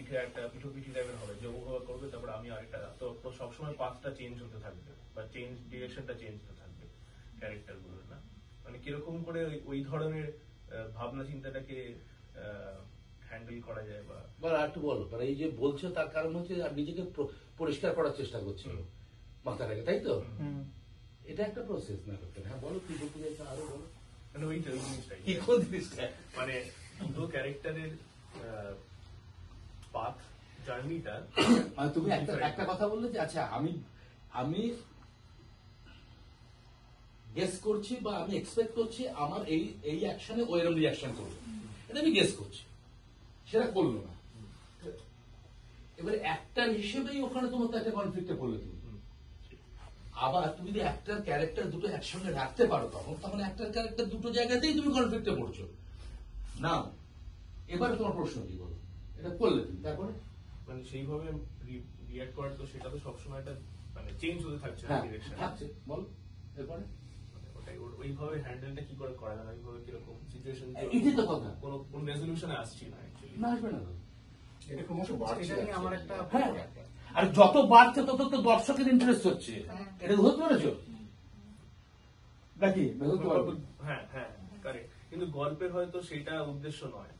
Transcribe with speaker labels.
Speaker 1: পিঠে একটা পিঠি টাইপের হবে, যে ওভাবে করবে তারপর আমি আরেকটা, তো সবসময় পাথটা চেঞ্জ হতে থাকবে বা ডিরেকশনটা চেঞ্জ হতে থাকবে ক্যারেক্টার গুলোর, না মানে কিরকম করে ওই ধরনের ভাবনা চিন্তাটাকে হ্যান্ডেল করা যায় বা
Speaker 2: একটু বলো, মানে এই যে বলছো তার কারণ হচ্ছে নিজেকে পরিষ্কার করার চেষ্টা করছিল মাথাটাকে, তাই তো? এটা একটা প্রসেস না করতে। হ্যাঁ বলো, কি বলতে চাইছো আরো বলো।
Speaker 1: মানে ওই জিনিসটাই,
Speaker 2: কি কোন জিনিসটা?
Speaker 1: মানে দুটো ক্যারেক্টারের পাথ জার্নিটা।
Speaker 2: মানে তুমি একটা কথা বললে যে আচ্ছা আমি গেস করছি বা আমি এক্সপেক্ট করছি আমার এই অ্যাকশনে ওইরকম রিয়াকশন করবে, এটা আমি গেস করছি, সেটা করলো না। এবারে অ্যাক্টর হিসেবেই ওখানে তোমার তো একটা কনফ্লিক্টে পড়লে তুমি। আবার তুমি যদি অ্যাক্টর ক্যারেক্টার দুটো একসঙ্গে রাখতে পারো তখন অ্যাক্টর ক্যারেক্টার দুটো জায়গাতেই তুমি কনফ্লিক্টে পড়ছো না। এবারে তোমার প্রশ্ন কি বলো, এটা করলে তুমি তারপরে
Speaker 1: মানে সেইভাবে রিঅ্যাক্ট করার, তো সেটা তো সবসময় একটা মানে চেঞ্জ হতে থাকছে ডিরেকশন
Speaker 2: থাকছে, বল এরপরে
Speaker 1: ওইভাবে হ্যান্ডেলটা কি করে করা যায়, ওইভাবে কিরকম সিচুয়েশন,
Speaker 2: এটাই তো কথা।
Speaker 1: কোন রেজলিউশনে আসছি না অ্যাকচুয়ালি,
Speaker 2: না আসবে না,
Speaker 3: এটা ক্রমশ বাড়ছে।
Speaker 4: আমার একটা
Speaker 2: আর যত বাড়ছে তত তো দর্শকের ইন্টারেস্ট হচ্ছে, এটা বুঝতে পেরেছো নাকি?
Speaker 1: হ্যাঁ হ্যাঁ কারেক্ট, কিন্তু গল্পের হয়তো সেটা উদ্দেশ্য নয়।